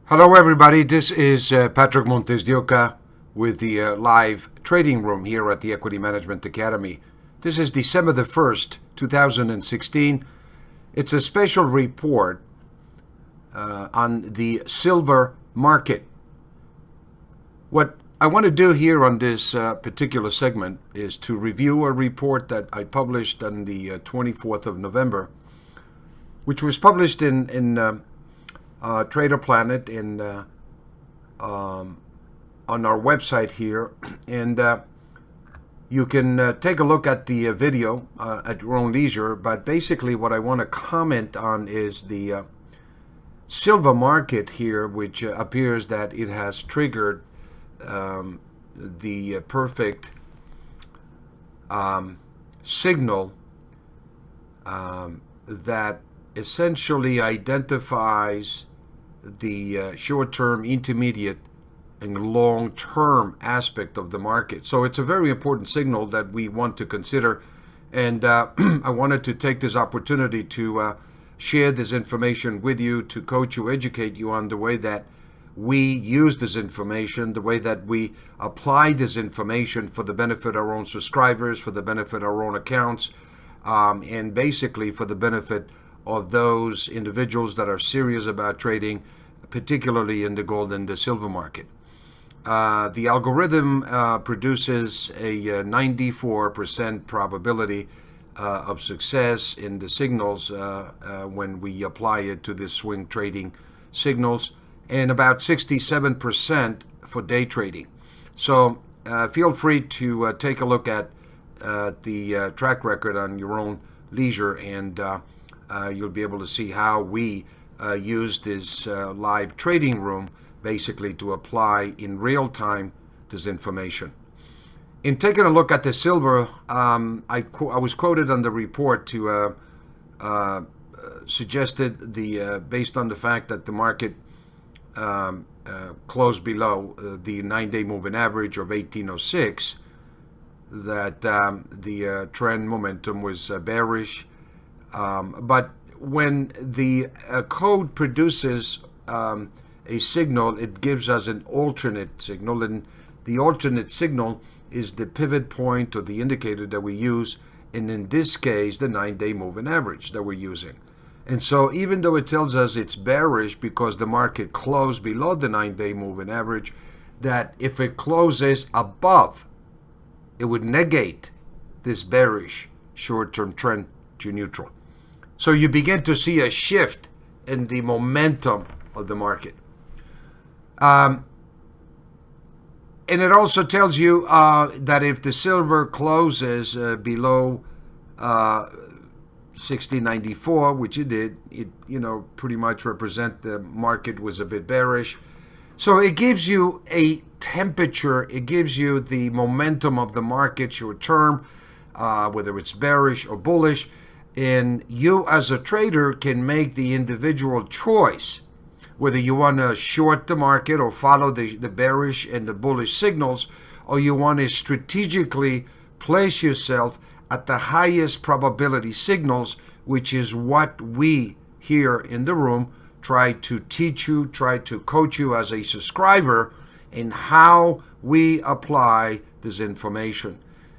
Hello, everybody. This is Patrick MontesDeOca with the live trading room here at the Equity Management Academy. This is December the 1st, 2016. It's a special report on the silver market. What I want to do here on this particular segment is to review a report that I published on the 24th of November, which was published in Trader Planet on our website here, and you can take a look at the video at your own leisure. But basically, what I want to comment on is the silver market here, which appears that it has triggered the perfect signal that essentially identifies the short-term, intermediate, and long-term aspect of the market. So it's a very important signal that we want to consider, and I wanted to take this opportunity to share this information with you, to coach you, educate you on the way that we use this information, the way that we apply this information for the benefit of our own subscribers, for the benefit of our own accounts, and basically for the benefit of those individuals that are serious about trading, particularly in the gold and the silver market. The algorithm produces a 94% probability of success in the signals when we apply it to the swing trading signals, and about 67% for day trading. So feel free to take a look at the track record on your own leisure, and you'll be able to see how we use this live trading room basically to apply in real time this information. In taking a look at the silver, I was quoted on the report to suggested based on the fact that the market closed below the 9-day moving average of 1806, that the trend momentum was bearish. But when the code produces a signal, it gives us an alternate signal, and the alternate signal is the pivot point or the indicator that we use, and in this case, the 9-day moving average that we're using. And so even though it tells us it's bearish because the market closed below the 9-day moving average, that if it closes above, it would negate this bearish short-term trend to neutral. So you begin to see a shift in the momentum of the market. And it also tells you that if the silver closes below 1694, which it did, it pretty much represent the market was a bit bearish. So it gives you a temperature, it gives you the momentum of the market short term, whether it's bearish or bullish. And you as a trader can make the individual choice whether you want to short the market or follow the bearish and the bullish signals, or you want to strategically place yourself at the highest probability signals, which is what we here in the room try to teach you, try to coach you as a subscriber in how we apply this information.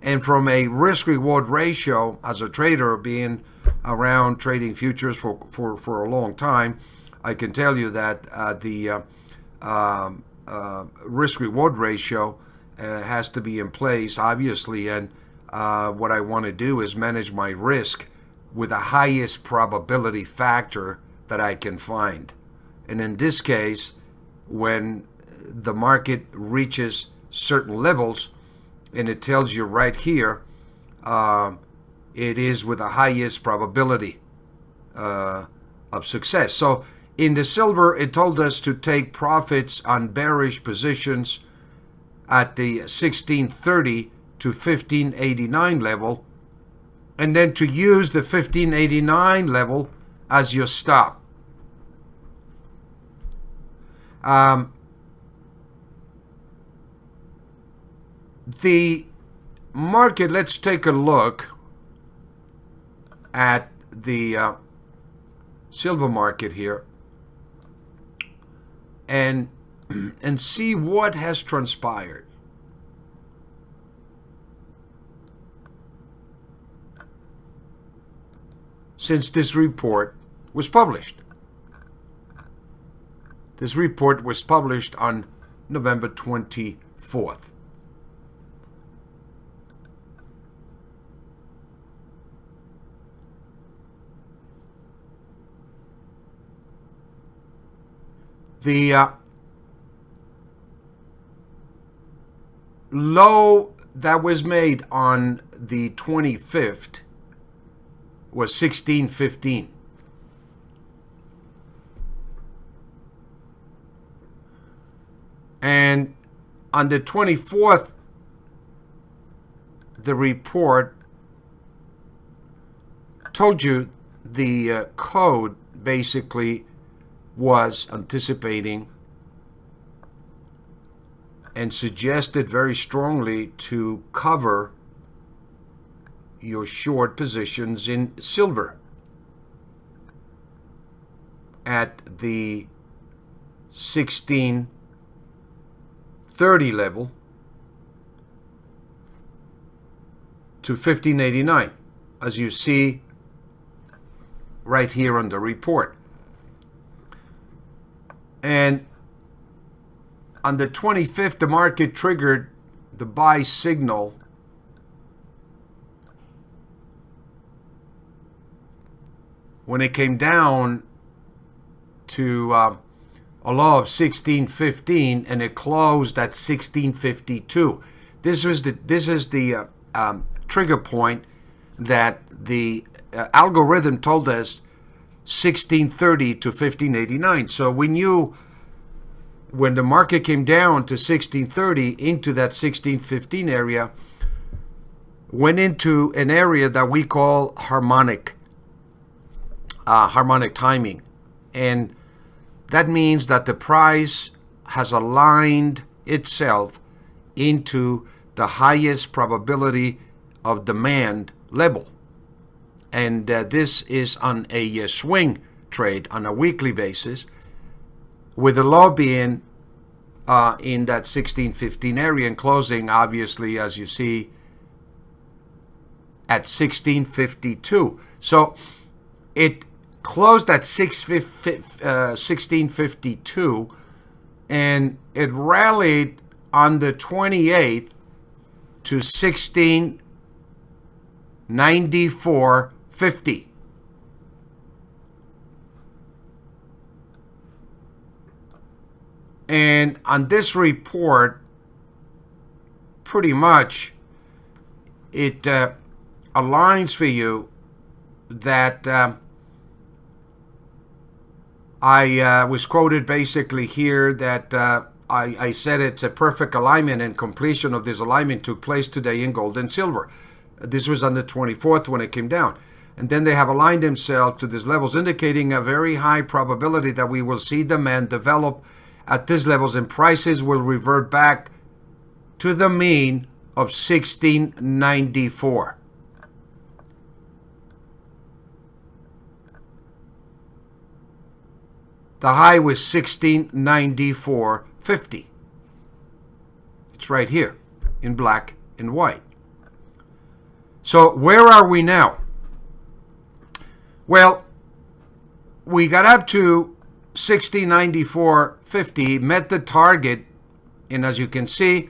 And from a risk-reward ratio, as a trader, being around trading futures for a long time, I can tell you that the risk-reward ratio has to be in place, obviously. And what I want to do is manage my risk with the highest probability factor that I can find. And in this case, when the market reaches certain levels, and it tells you right here, it is with the highest probability of success. So in the silver, it told us to take profits on bearish positions at the 1630 to 1589 level, and then to use the 1589 level as your stop. The market, let's take a look at the silver market here. and and see what has transpired. Since this report was published. This report was published on November 24th. The low that was made on the 25th was 16.15. And on the 24th, the report told you the code basically was anticipating and suggested very strongly to cover your short positions in silver at the 1630 level to 1589, as you see right here on the report. And on the 25th, the market triggered the buy signal when it came down to a low of 1615, and it closed at 1652. This is the trigger point that the algorithm told us 1630 to 1589. So we knew when the market came down to 1630 into that 1615 area, went into an area that we call harmonic timing. And that means that the price has aligned itself into the highest probability of demand level. And this is on a swing trade on a weekly basis, with the low being in that 1615 area and closing, obviously, as you see, at 1652. So it closed at 1652, and it rallied on the 28th to 1694.50. And on this report, pretty much it aligns for you that I was quoted basically here that I said it's a perfect alignment, and completion of this alignment took place today in gold and silver. This was on the 24th when it came down. And then they have aligned themselves to these levels, indicating a very high probability that we will see demand develop at these levels, and prices will revert back to the mean of 1694. The high was 1694.50. It's right here in black and white. So where are we now? Well, we got up to 1694.50, met the target, and as you can see,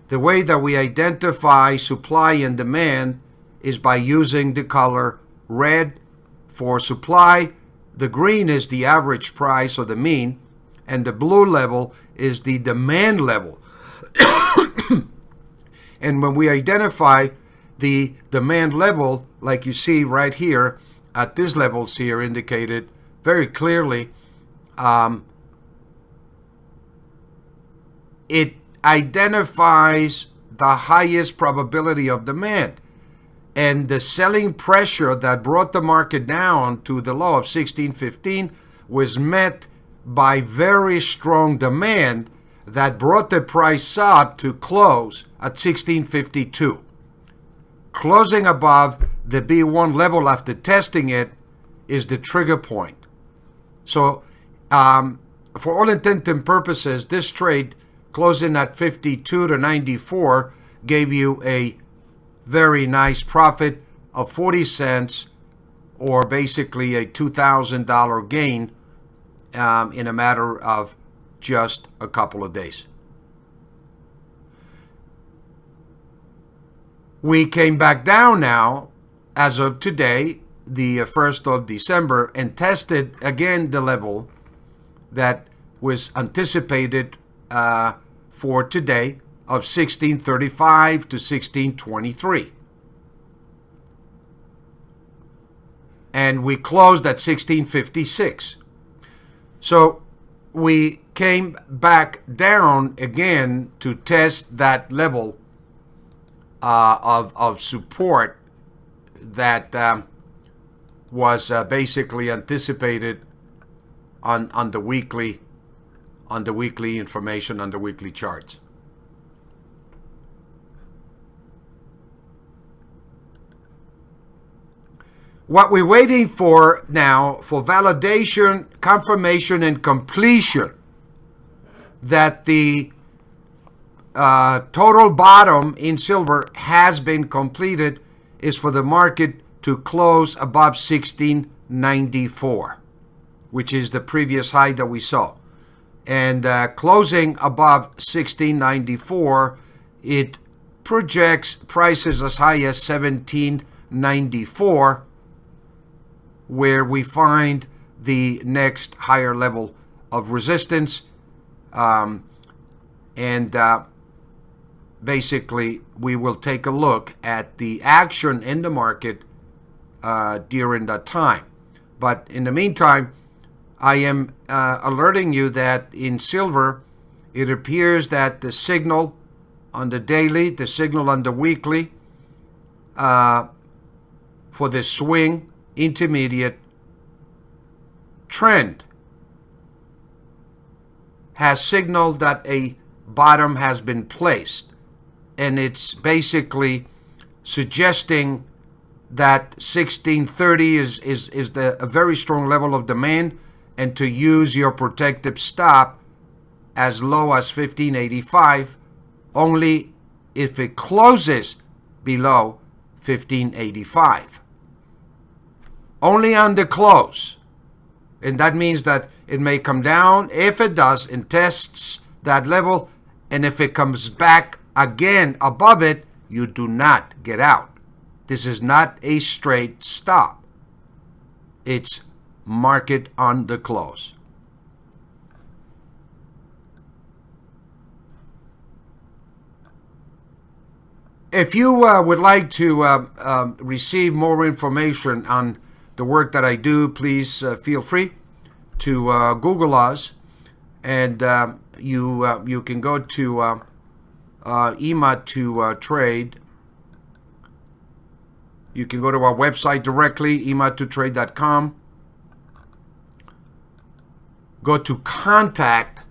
the way that we identify supply and demand is by using the color red for supply, the green is the average price or the mean, and the blue level is the demand level. And when we identify the demand level, like you see right here, at these levels here indicated very clearly, it identifies the highest probability of demand. And the selling pressure that brought the market down to the low of 1615 was met by very strong demand that brought the price up to close at 1652. Closing above the B1 level after testing it is the trigger point. So for all intent and purposes, this trade closing at 52 to 94 gave you a very nice profit of 40 cents, or basically a $2,000 gain in a matter of just a couple of days. We came back down now, as of today, the 1st of December, and tested again the level that was anticipated for today of 1635 to 1623. And we closed at 1656. So we came back down again to test that level of support that was basically anticipated on the weekly information, on the weekly charts. What we're waiting for now, for validation, confirmation, and completion that the total bottom in silver has been completed, is for the market to close above 1694, which is the previous high that we saw. And closing above 1694, it projects prices as high as 1794, where we find the next higher level of resistance. Basically, we will take a look at the action in the market during that time. But in the meantime, I am alerting you that in silver, it appears that the signal on the daily, the signal on the weekly, for the swing intermediate trend has signaled that a bottom has been placed, and it's basically suggesting that 1630 is a very strong level of demand, and to use your protective stop as low as 1585 only if it closes below 1585. Only on the close. And that means that it may come down. If it does and tests that level, and if it comes back again above it, you do not get out. This is not a straight stop. It's market on the close. If you would like to receive more information on the work that I do, please feel free to Google us, and you can go to EMA to trade. You can go to our website directly, ema2trade.com. Go to contact,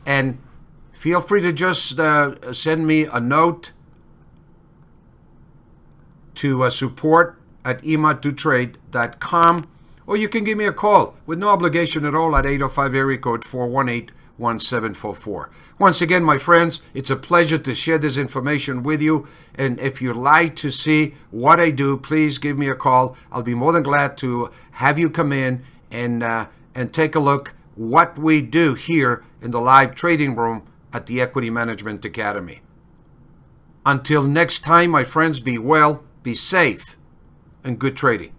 and feel free to just send me a note to support at ema2trade.com, or you can give me a call with no obligation at all at 805 area code 418-1744. Once again, my friends, it's a pleasure to share this information with you, and if you'd like to see what I do, please give me a call. I'll be more than glad to have you come in and take a look what we do here in the live trading room at the Equity Management Academy. Until next time, my friends, be well, be safe, and good trading.